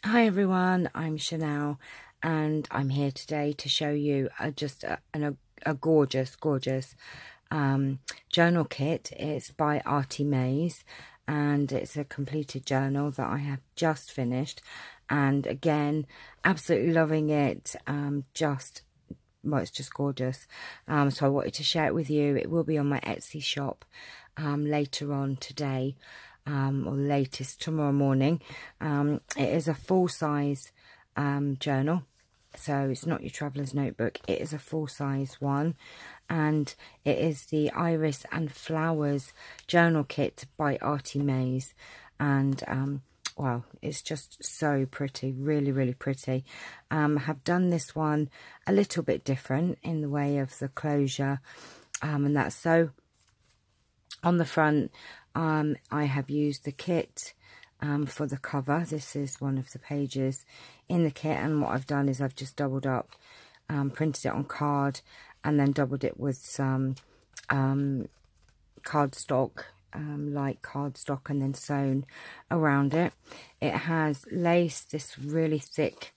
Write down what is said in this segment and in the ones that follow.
Hi everyone, I'm Chanel and I'm here today to show you a gorgeous journal kit. It's by ArtyMAZE and it's a completed journal that I have just finished, and again, absolutely loving it. It's just gorgeous. So I wanted to share it with you. It will be on my Etsy shop later on today. Or latest tomorrow morning. It is a full-size journal, so it's not your traveller's notebook. It is a full-size one, and it is the Iris and Flowers journal kit by ArtyMAZE, and wow, it's just so pretty, really pretty. Have done this one a little bit different in the way of the closure, and that's so on the front. I have used the kit for the cover. This is one of the pages in the kit, and what I've done is I've just doubled up, printed it on card, and then doubled it with some cardstock, light cardstock, and then sewn around it. It has lace, this really thick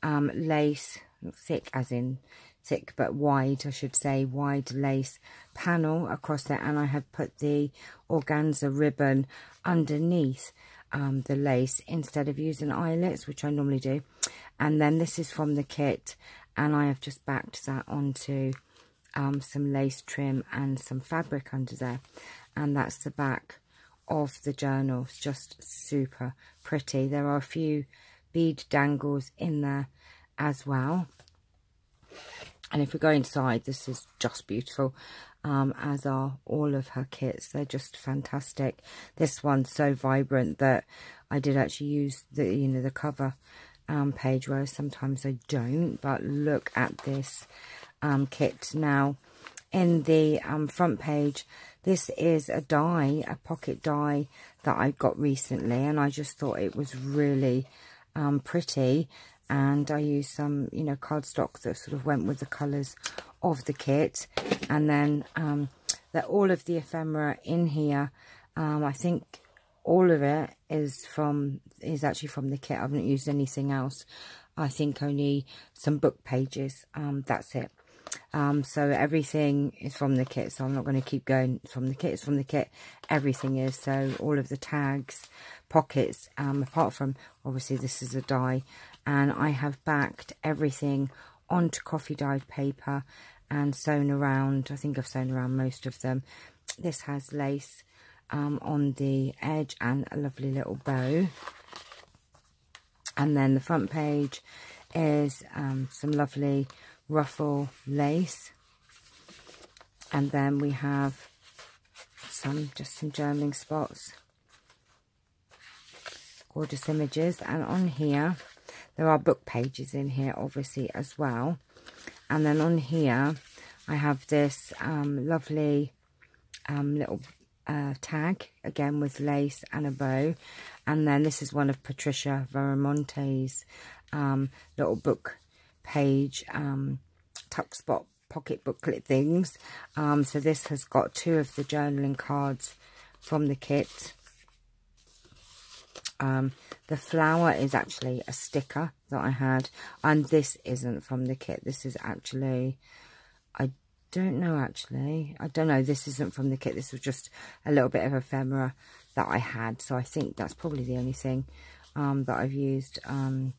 lace, thick as in thick but wide, I should say, wide lace panel across it, and I have put the organza ribbon underneath the lace instead of using eyelets, which I normally do. And then this is from the kit, and I have just backed that onto some lace trim and some fabric under there, and that's the back of the journal. It's just super pretty. There are a few bead dangles in there as well. And if we go inside, this is just beautiful, as are all of her kits. They're just fantastic. This one's so vibrant that I did actually use the cover page, whereas sometimes I don't. But look at this kit now. In the front page, this is a die, a pocket die that I got recently, and I just thought it was really pretty. And I used some, cardstock that sort of went with the colours of the kit. And then all of the ephemera in here, I think all of it is actually from the kit. I haven't used anything else. I think only some book pages. That's it. So everything is from the kit, so I'm not going to keep going from the kit. It's from the kit. Everything is. So all of the tags, pockets, apart from, obviously, this is a die. And I have backed everything onto coffee dyed paper and sewn around. I think I've sewn around most of them. This has lace on the edge and a lovely little bow. And then the front page is some lovely ruffle lace. And then we have just some journaling spots. Gorgeous images. And on here, there are book pages in here, obviously, as well. And then on here, I have this lovely little tag, again with lace and a bow. And then this is one of Patricia Veramonte's little book page tuck spot pocket booklet things. So this has got two of the journaling cards from the kit. The flower is actually a sticker that I had, and this isn't from the kit. This is actually, I don't know, this isn't from the kit. This was just a little bit of ephemera that I had, so I think that's probably the only thing that I've used, I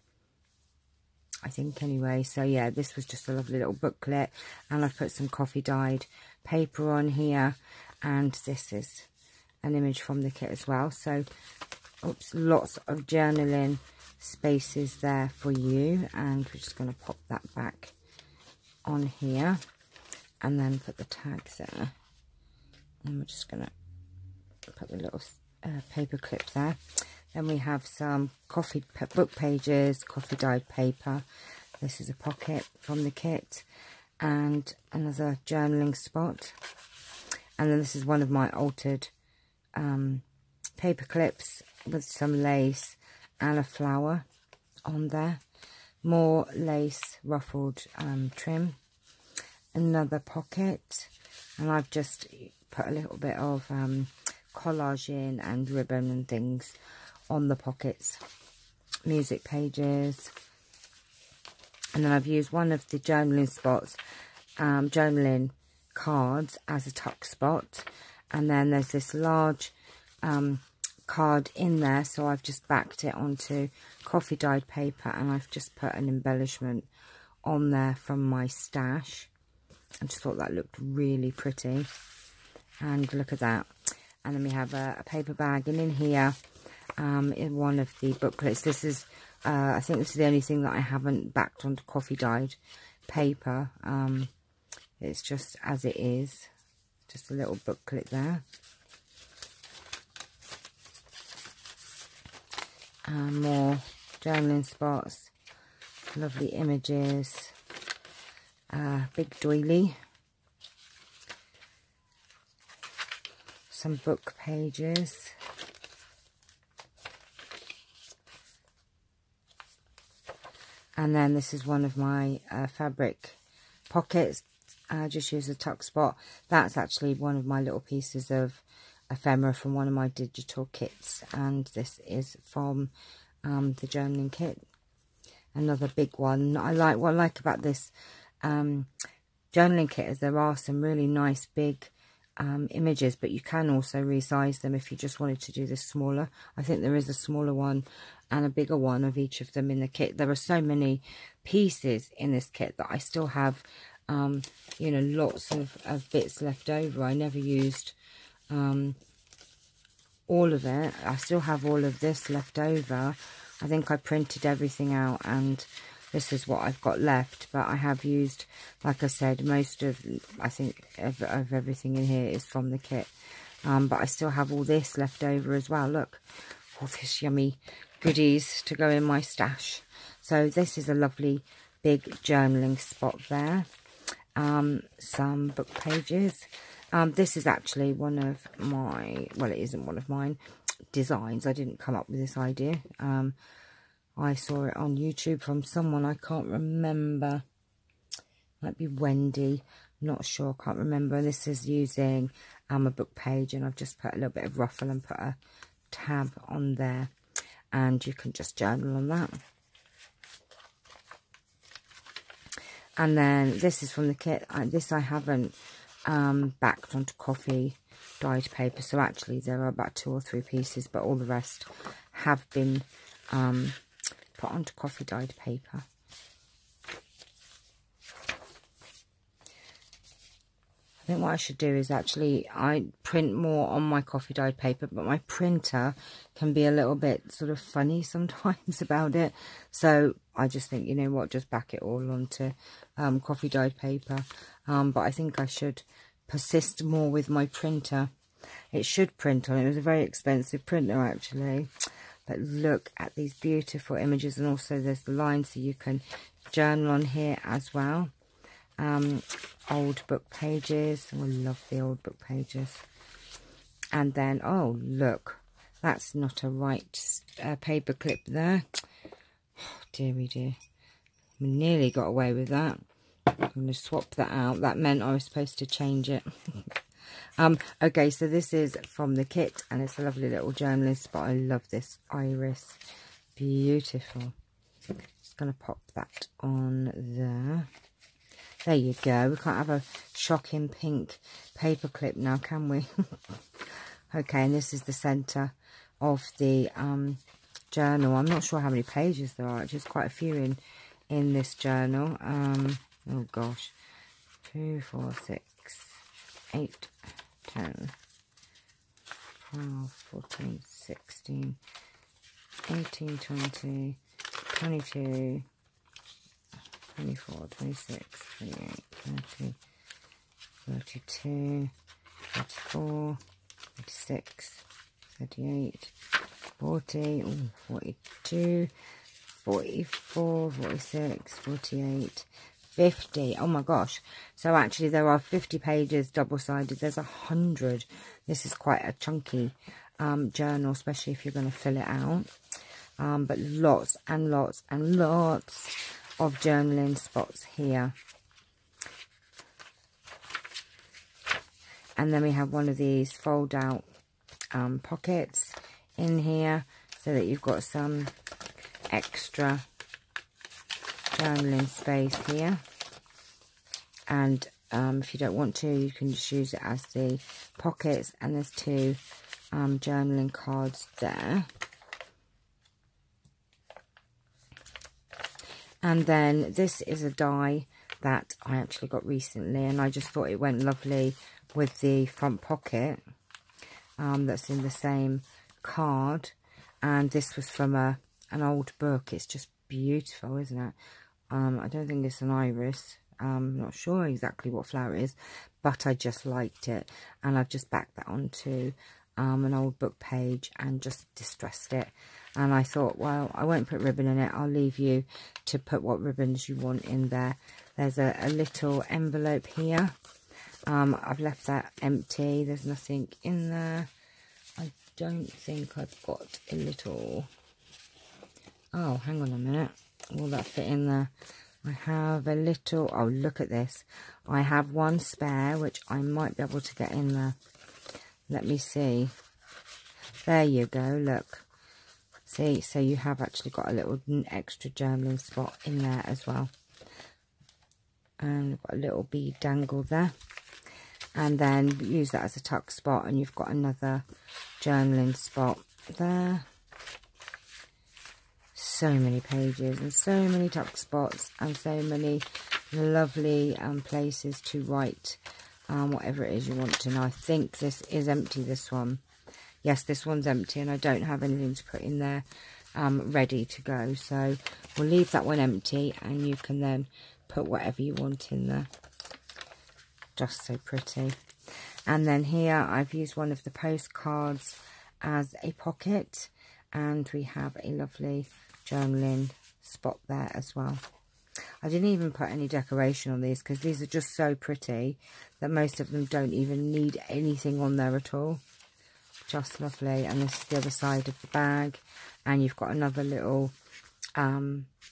think, anyway. So yeah, this was just a lovely little booklet, and I've put some coffee dyed paper on here, and this is an image from the kit as well. So lots of journaling spaces there for you, and we're just going to pop that back on here and then put the tags there, and we're just going to put the little paper clip there. Then we have some book pages, coffee dyed paper. This is a pocket from the kit, and another journaling spot. And then this is one of my altered paper clips with some lace and a flower on there. More lace ruffled trim. Another pocket, and I've just put a little bit of collage in and ribbon and things on the pockets music pages. And then I've used one of the journaling spots, journaling cards as a tuck spot. And then there's this large card in there, so I've just backed it onto coffee dyed paper, and I've just put an embellishment on there from my stash. I just thought that looked really pretty, and look at that. And then we have a paper bag, and in here in one of the booklets, this is I think this is the only thing that I haven't backed onto coffee dyed paper. It's just as it is, just a little booklet there. More journaling spots, lovely images, big doily, some book pages, and then this is one of my fabric pockets. Just use a tuck spot. That's actually one of my little pieces of ephemera from one of my digital kits, and this is from the journaling kit. Another big one. What I like about this journaling kit is there are some really nice big images, but you can also resize them if you just wanted to do this smaller. I think there is a smaller one and a bigger one of each of them in the kit. There are so many pieces in this kit that I still have you know, lots of bits left over. I never used all of it. I still have all of this left over. I think I printed everything out, and this is what I've got left. But I have used, like I said, most of, I think, of everything in here is from the kit. But I still have all this left over as well. Look, all this yummy goodies to go in my stash. So this is a lovely big journaling spot there. Some book pages. This is actually one of my, well, it isn't one of mine, designs. I didn't come up with this idea. I saw it on YouTube from someone, I can't remember. Might be Wendy, not sure, can't remember. And this is using a book page, and I've just put a little bit of ruffle and put a tab on there, and you can just journal on that. And then this is from the kit. This I haven't backed onto coffee dyed paper, so actually there are about 2 or 3 pieces, but all the rest have been put onto coffee dyed paper. I think what I should do is actually, I print more on my coffee dyed paper, but my printer can be a little bit sort of funny sometimes about it. So I just think, you know what, just back it all onto coffee dyed paper. But I think I should persist more with my printer. It should print on it. It was a very expensive printer actually. But look at these beautiful images, and also there's the lines so you can journal on here as well. Old book pages. Oh, I love the old book pages. And then, oh look, that's not a right paper clip there. Oh, dearie dear, we nearly got away with that. I'm going to swap that out. That meant I was supposed to change it. Okay, so this is from the kit, and it's a lovely little journaling spot. I love this iris, beautiful. Just going to pop that on there. There you go. We can't have a shocking pink paper clip now, can we? Okay, and this is the centre of the journal. I'm not sure how many pages there are. Just quite a few in this journal. Oh gosh, 2, 4, 6, 8, 10, 12, 14, 16, 18, 20, 22, 24, 26, 28, 30, 32, 34, 36, 38, 40, 42, 44, 46, 48, 50. Oh my gosh. So actually there are 50 pages double-sided. There's 100. This is quite a chunky journal, especially if you're going to fill it out. But lots and lots and lots of journaling spots here. And then we have one of these fold out pockets in here, so that you've got some extra journaling space here. And if you don't want to, you can just use it as the pockets. And there's 2 journaling cards there. And then this is a die that I actually got recently, and I just thought it went lovely with the front pocket that's in the same card. And this was from an old book. It's just beautiful, isn't it? I don't think it's an iris. I'm not sure exactly what flower it is, but I just liked it, and I've just backed that onto an old book page and just distressed it. And I thought, well, I won't put ribbon in it. I'll leave you to put what ribbons you want in there. There's a little envelope here. I've left that empty. There's nothing in there. I don't think I've got a little... Oh, hang on a minute. Will that fit in there? I have a little... Oh, look at this. I have one spare, which I might be able to get in there. Let me see. There you go, look. See, so you have actually got a little extra journaling spot in there as well. And I've got a little bead dangle there. And then use that as a tuck spot, and you've got another journaling spot there. So many pages and so many tuck spots and so many lovely places to write whatever it is you want to. Now, I think this is empty, this one. Yes, this one's empty, and I don't have anything to put in there ready to go. So we'll leave that one empty, and you can then put whatever you want in there. Just so pretty. And then here I've used one of the postcards as a pocket, and we have a lovely journaling spot there as well. I didn't even put any decoration on these because these are just so pretty that most of them don't even need anything on there at all. Just lovely. And this is the other side of the bag, and you've got another little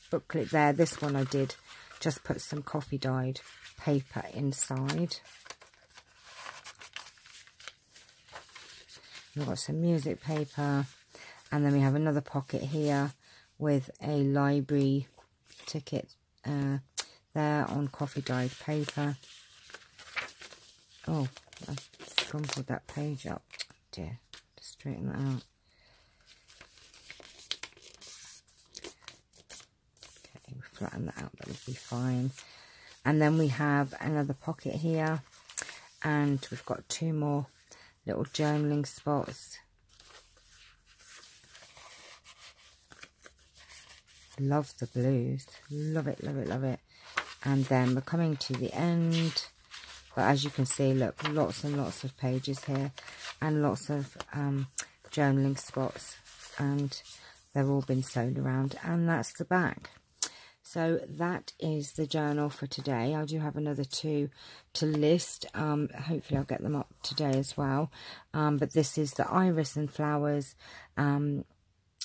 booklet there. This one I did just put some coffee dyed paper inside. We've got some music paper, and then we have another pocket here with a library ticket there on coffee dyed paper. Oh, I've crumpled that page up. Dear, just straighten that out. Okay, we'll flatten that out, that would be fine. And then we have another pocket here, and we've got 2 more little journaling spots. Love the blues. Love it, love it, love it. And then we're coming to the end. But as you can see, look, lots and lots of pages here. And lots of journaling spots. And they've all been sewn around. And that's the back. So that is the journal for today. I do have another 2 to list. Hopefully I'll get them up today as well. But this is the Iris and Flowers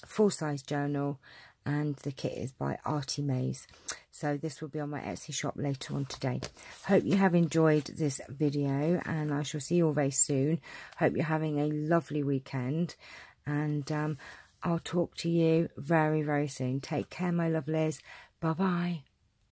full-size journal. And the kit is by ArtyMAZE. So this will be on my Etsy shop later on today. Hope you have enjoyed this video, and I shall see you all very soon. Hope you're having a lovely weekend, and I'll talk to you very, very soon. Take care, my lovelies. Bye-bye.